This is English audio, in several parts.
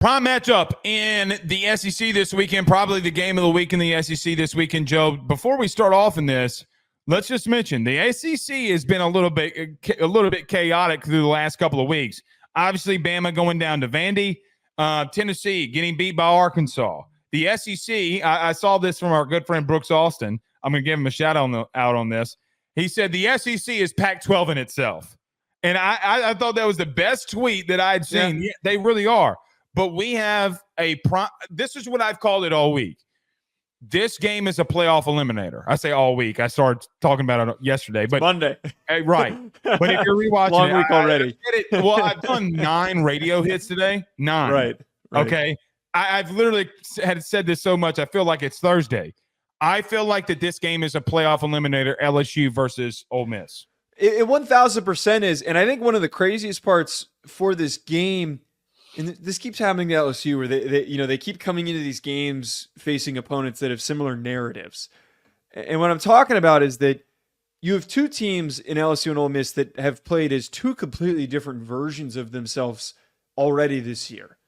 Prime matchup in the SEC this weekend, probably the game of the week in the SEC this weekend, Joe. Before we start off in this, let's just mention the SEC has been a little bit chaotic through the last couple of weeks. Obviously, Bama going down to Vandy, Tennessee getting beat by Arkansas. The SEC, I saw this from our good friend Brooks Austin. I'm going to give him a shout out on this. He said the SEC is Pac-12 in itself. And I thought that was the best tweet that I had seen. Yeah, they really are. But we have this is what I've called it all week. This game is a playoff eliminator. I say all week. I started talking about it yesterday. But Monday. Right. But if you're rewatching Long week already. I've done 9 radio hits today. 9. Right. Okay. I've literally had said this so much, I feel like it's Thursday. I feel like that this game is a playoff eliminator, LSU versus Ole Miss. It 1,000% is. And I think one of the craziest parts for this game, and this keeps happening to LSU, where they keep coming into these games facing opponents that have similar narratives. And what I'm talking about is that you have two teams in LSU and Ole Miss that have played as two completely different versions of themselves already this year.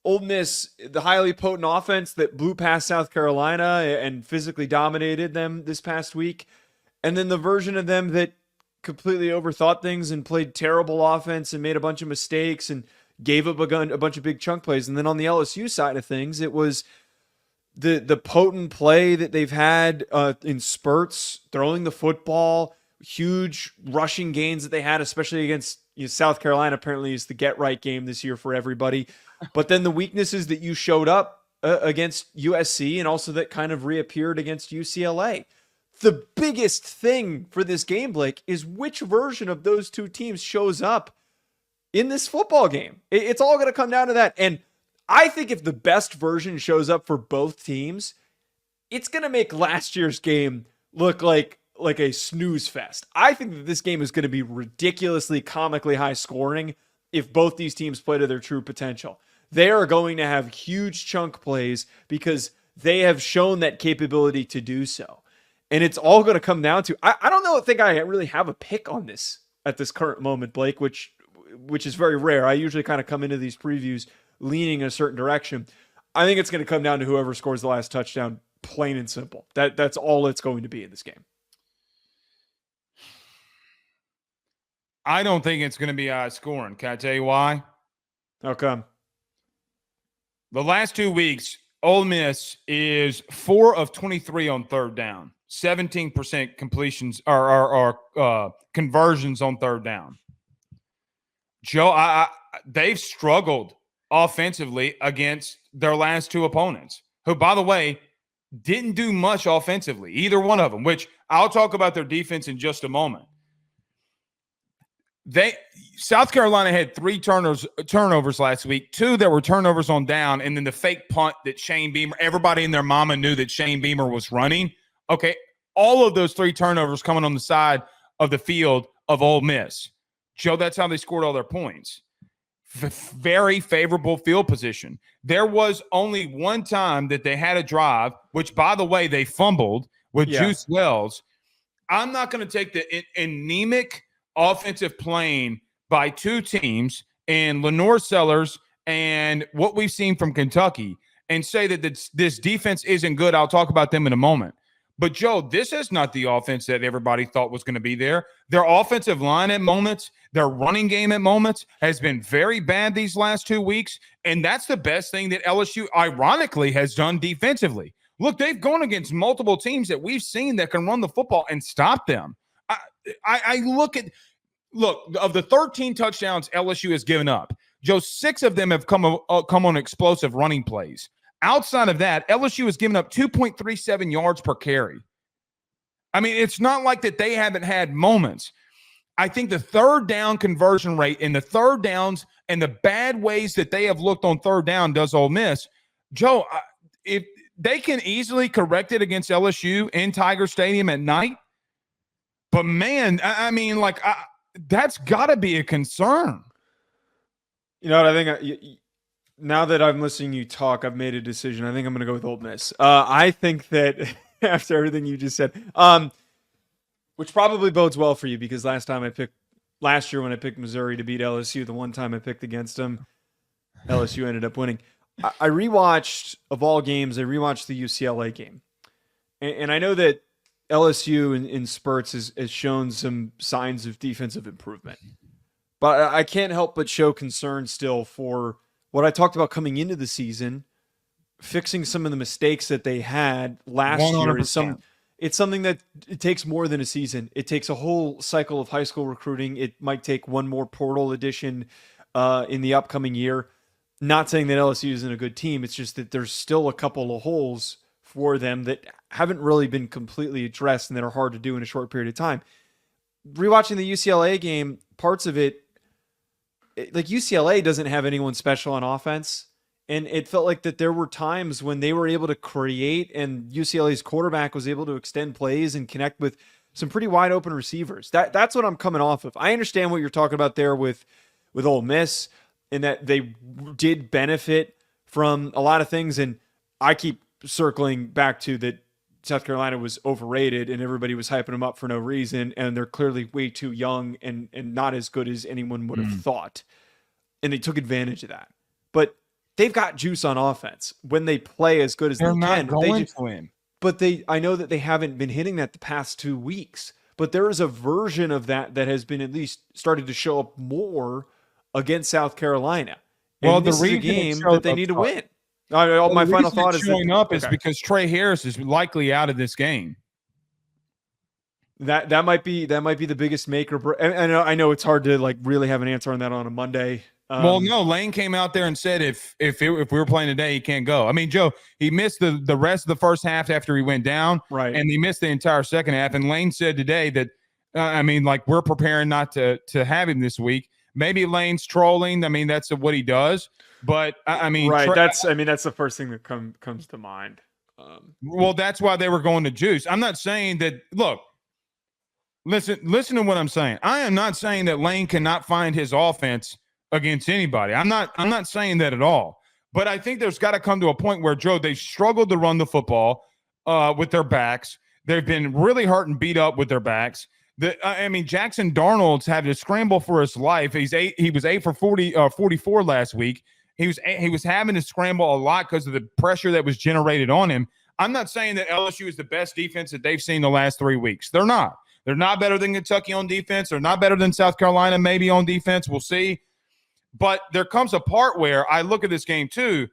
Ole Miss, the highly potent offense that blew past South Carolina and physically dominated them this past week. And then the version of them that completely overthought things and played terrible offense and made a bunch of mistakes and gave up a bunch of big chunk plays. And then on the LSU side of things, it was the potent play that they've had in spurts, throwing the football, huge rushing gains that they had, especially against South Carolina. Apparently is the get-right game this year for everybody. But then the weaknesses that you showed up against USC and also that kind of reappeared against UCLA. The biggest thing for this game, Blake, is which version of those two teams shows up in this football game. It's all going to come down to that. And I think if the best version shows up for both teams, it's going to make last year's game look like a snooze fest. I think that this game is going to be ridiculously comically high scoring if both these teams play to their true potential. They are going to have huge chunk plays because they have shown that capability to do so. And it's all going to come down to, I don't think I really have a pick on this at this current moment, Blake, which is very rare. I usually kind of come into these previews leaning in a certain direction. I think it's going to come down to whoever scores the last touchdown, plain and simple. That's all it's going to be in this game. I don't think it's going to be high scoring. Can I tell you why? How come? The last 2 weeks, Ole Miss is 4 of 23 on third down, 17% completions or conversions on third down. Joe, they've struggled offensively against their last 2 opponents, who, by the way, didn't do much offensively, either one of them, which I'll talk about their defense in just a moment. South Carolina had 3 turnovers last week, 2 that were turnovers on down, and then the fake punt that Shane Beamer, everybody and their mama knew that Shane Beamer was running. Okay, all of those 3 turnovers coming on the side of the field of Ole Miss. Joe, that's how they scored all their points. Very favorable field position. There was only one time that they had a drive, which, by the way, they fumbled with Juice Wells. I'm not going to take the anemic offensive playing by 2 teams and Lenore Sellers and what we've seen from Kentucky and say that this defense isn't good. I'll talk about them in a moment. But, Joe, this is not the offense that everybody thought was going to be there. Their offensive line at moments, their running game at moments has been very bad these last 2 weeks, and that's the best thing that LSU, ironically, has done defensively. Look, they've gone against multiple teams that we've seen that can run the football and stop them. I look, of the 13 touchdowns LSU has given up, Joe, 6 of them have come on explosive running plays. Outside of that, LSU has given up 2.37 yards per carry. I mean, it's not like that they haven't had moments. I think the third down conversion rate and the third downs and the bad ways that they have looked on third down does Ole Miss. Joe, if they can easily correct it against LSU in Tiger Stadium at night, but man, I mean, that's got to be a concern. You know what I think? Now that I'm listening to you talk, I've made a decision. I think I'm going to go with Ole Miss. I think that after everything you just said, which probably bodes well for you because last year when I picked Missouri to beat LSU, the one time I picked against them, LSU ended up winning. I rewatched, of all games, I rewatched the UCLA game. And I know that LSU in spurts has shown some signs of defensive improvement. But I can't help but show concern still for what I talked about coming into the season, fixing some of the mistakes that they had last year. 100%. It's something that it takes more than a season. It takes a whole cycle of high school recruiting. It might take one more portal edition in the upcoming year. Not saying that LSU isn't a good team. It's just that there's still a couple of holes for them that haven't really been completely addressed and that are hard to do in a short period of time. Rewatching the UCLA game, parts of it, like UCLA doesn't have anyone special on offense. And it felt like that there were times when they were able to create and UCLA's quarterback was able to extend plays and connect with some pretty wide open receivers. That's what I'm coming off of. I understand what you're talking about there with Ole Miss and that they did benefit from a lot of things. And I keep circling back to that South Carolina was overrated and everybody was hyping them up for no reason. And they're clearly way too young and not as good as anyone would have thought. And they took advantage of that. But they've got juice on offense when they play as good as They're they not can. going to win. But I know that they haven't been hitting that the past 2 weeks. But there is a version of that has been at least started to show up more against South Carolina. And Well, this the is a reason game that they need to win. My final thought is showing that, up is because Trey Harris is likely out of this game. That might be the biggest make or break. And I know it's hard to like really have an answer on that on a Monday. Well, no, Lane came out there and said if we were playing today, he can't go. I mean, Joe, he missed the rest of the first half after he went down, right? And he missed the entire second half. And Lane said today that, we're preparing not to have him this week. Maybe Lane's trolling. I mean, that's what he does. But right. That's the first thing that comes to mind. Well, that's why they were going to juice. I'm not saying that. Look, listen to what I'm saying. I am not saying that Lane cannot find his offense against anybody. I'm not saying that at all. But I think there's got to come to a point where, Joe, they struggled to run the football with their backs. They've been really hurt and beat up with their backs. Jackson Darnold's had to scramble for his life. He was 8 for 44 last week. He was having to scramble a lot because of the pressure that was generated on him. I'm not saying that LSU is the best defense that they've seen the last 3 weeks. They're not. They're not better than Kentucky on defense. They're not better than South Carolina maybe on defense. We'll see. But there comes a part where I look at this game too.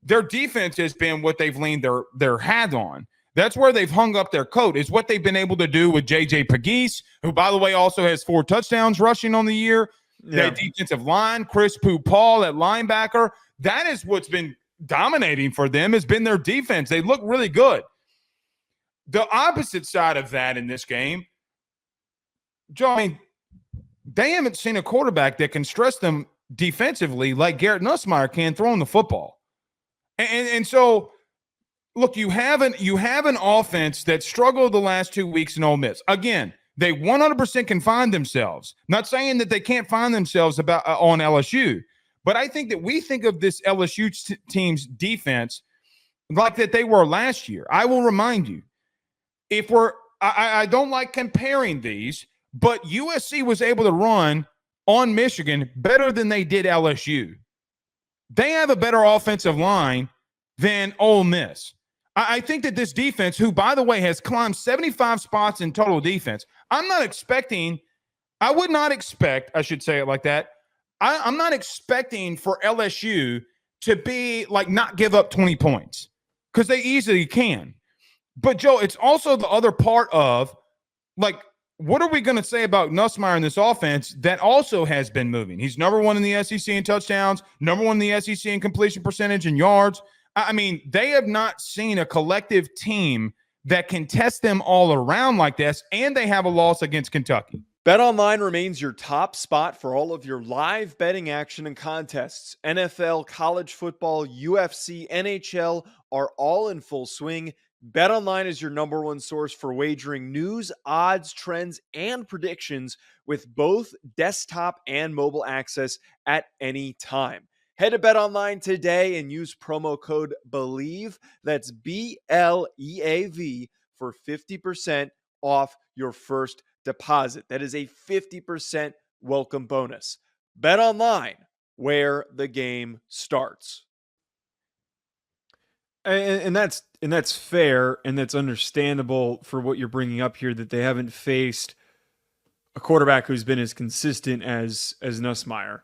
Their defense has been what they've leaned their hat on. That's where they've hung up their coat, is what they've been able to do with J.J. Pegues, who, by the way, also has 4 touchdowns rushing on the year. Yeah. That defensive line, Chris Paul at linebacker, that is what's been dominating for them, has been their defense. They look really good. The opposite side of that in this game, Joe, they haven't seen a quarterback that can stress them defensively like Garrett Nussmeier can throwing the football. And so, look, you have an offense that struggled the last 2 weeks in Ole Miss. Again, they 100% can find themselves. Not saying that they can't find themselves on LSU, but I think that we think of this LSU team's defense like that they were last year. I will remind you, I don't like comparing these, but USC was able to run on Michigan better than they did LSU. They have a better offensive line than Ole Miss. I think that this defense, who, by the way, has climbed 75 spots in total defense, I would not expect, I should say it like that, I'm not expecting for LSU to be like not give up 20 points because they easily can. But, Joe, it's also the other part of, like, what are we going to say about Nussmeier in this offense that also has been moving? He's number 1 in the SEC in touchdowns, number 1 in the SEC in completion percentage and yards. They have not seen a collective team that can test them all around like this, and they have a loss against Kentucky. BetOnline remains your top spot for all of your live betting action and contests. NFL, college football, UFC, NHL are all in full swing. BetOnline is your number 1 source for wagering news, odds, trends, and predictions with both desktop and mobile access at any time. Head to BetOnline today and use promo code BELIEVE, that's BLEAV, for 50% off your first deposit. That is a 50% welcome bonus. BetOnline, where the game starts. And that's fair, and that's understandable for what you're bringing up here, that they haven't faced a quarterback who's been as consistent as Nussmeier.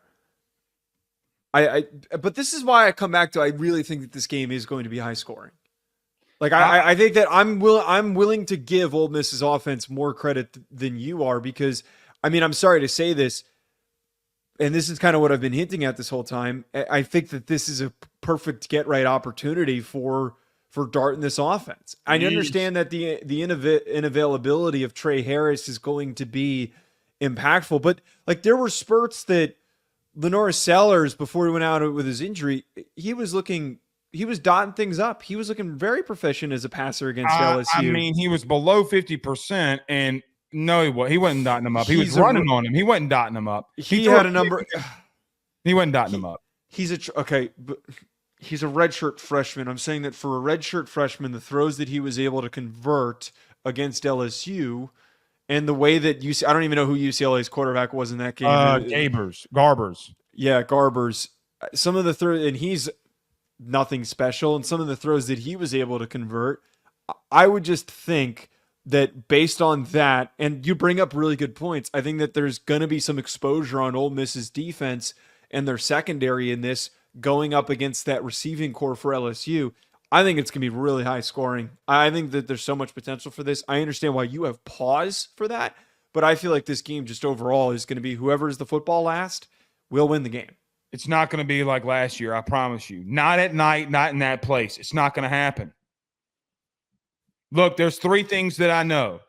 But this is why I come back to, I really think that this game is going to be high scoring. Like I think that I'm willing to give Ole Miss's offense more credit than you are, because I mean, I'm sorry to say this, and this is kind of what I've been hinting at this whole time. I think that this is a perfect get right opportunity for Dart in this offense. I understand that the unavailability of Trey Harris is going to be impactful, but like there were spurts that Lenore Sellers, before he went out with his injury, he was dotting things up. He was looking very proficient as a passer against LSU. I mean, he was below 50%, and no, he wasn't dotting them up. He was running on him. He wasn't dotting them up. He had a number. He wasn't dotting them up. He's a redshirt freshman. I'm saying that for a redshirt freshman, the throws that he was able to convert against LSU, and the way that I don't even know who UCLA's quarterback was in that game. Garbers. Yeah, Garbers. Some of the throws, and he's nothing special, and some of the throws that he was able to convert, I would just think that based on that, and you bring up really good points, I think that there's going to be some exposure on Ole Miss's defense and their secondary in this, going up against that receiving core for LSU. I think it's going to be really high scoring. I think that there's so much potential for this. I understand why you have pause for that, but I feel like this game just overall is going to be whoever's the football last will win the game. It's not going to be like last year, I promise you. Not at night, not in that place. It's not going to happen. Look, there's three things that I know: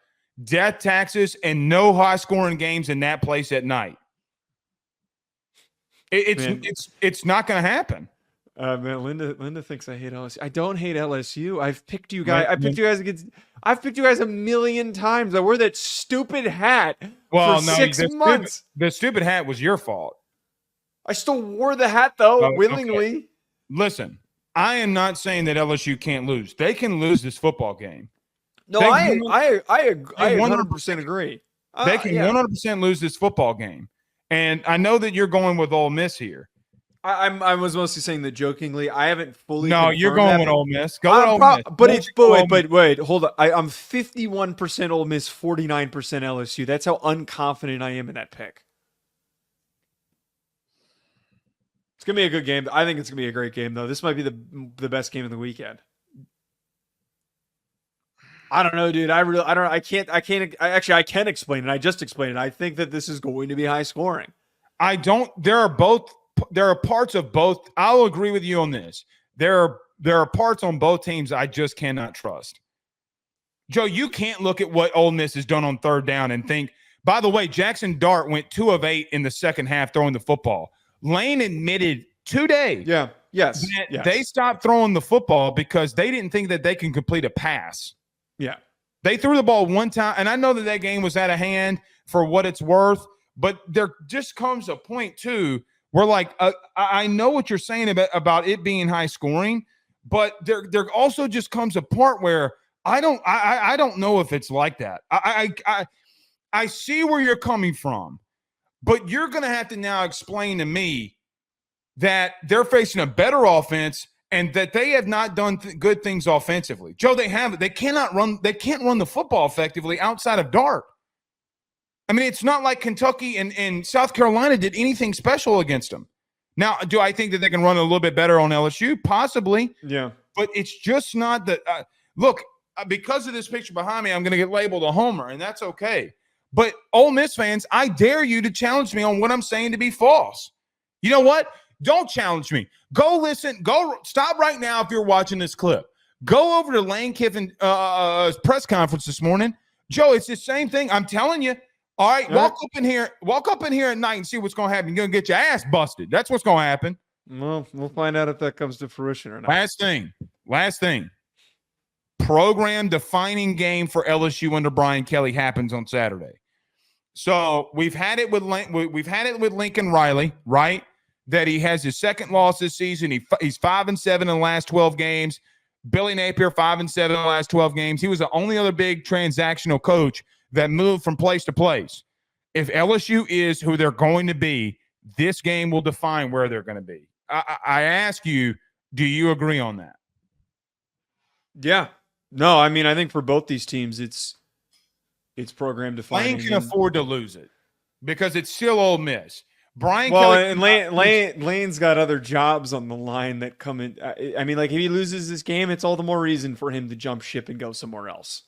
death, taxes, and no high-scoring games in that place at night. It's not going to happen. Man, Linda thinks I hate LSU. I don't hate LSU. I've picked you guys. I've picked you guys a million times. I wore that stupid hat for 6 months. The stupid hat was your fault. I still wore the hat though, willingly. Okay. Listen, I am not saying that LSU can't lose. They can lose this football game. No, I 100% agree. They can 100% lose this football game. And I know that you're going with Ole Miss here. I was mostly saying that jokingly. I haven't fully. No, you're going with Ole Miss. Go with Ole Miss. But wait, hold on. I'm 51% Ole Miss, 49% LSU. That's how unconfident I am in that pick. It's gonna be a good game. I think it's gonna be a great game, though. This might be the best game of the weekend. I don't know, dude. I can explain it. I just explained it. I think that this is going to be high scoring. There are parts of both. I'll agree with you on this. There are parts on both teams I just cannot trust. Joe, you can't look at what Ole Miss has done on third down and think, by the way, Jackson Dart went 2 of 8 in the second half throwing the football. Lane admitted today yes. They stopped throwing the football because they didn't think that they can complete a pass. Yeah. They threw the ball one time, and I know that game was out of hand for what it's worth, but there just comes a point, too, where, like, I know what you're saying about it being high scoring, but there also just comes a part where I don't know if it's like that. I see where you're coming from, but you're going to have to now explain to me that they're facing a better offense and that they have not done good things offensively. Joe, they haven't. They can't run the football effectively outside of Dart. I mean, it's not like Kentucky and South Carolina did anything special against them. Now, do I think that they can run a little bit better on LSU? Possibly. Yeah. But it's just not that. Look, because of this picture behind me, I'm going to get labeled a homer, and that's okay. But Ole Miss fans, I dare you to challenge me on what I'm saying to be false. You know what? Don't challenge me. Go listen. Go stop right now if you're watching this clip. Go over to Lane Kiffin press conference this morning. Joe, it's the same thing. I'm telling you. All right, walk up in here at night and see what's going to happen. You're going to get your ass busted. That's what's going to happen. Well, we'll find out if that comes to fruition or not. Last thing. Program-defining game for LSU under Brian Kelly happens on Saturday. So we've had it with Lincoln Riley, right? That he has his second loss this season. He's 5-7 in the last 12 games. Billy Napier 5-7 in the last 12 games. He was the only other big transactional coach that moved from place to place. If LSU is who they're going to be, This game will define where they're going to be. I ask you, do you agree on that? Yeah. No, I mean, I think for both these teams, it's program defining. Lane can afford to lose it because it's still Ole Miss. Brian Well, Kelly and Lane's got other jobs on the line that come in. I mean, like if he loses this game, it's all the more reason for him to jump ship and go somewhere else.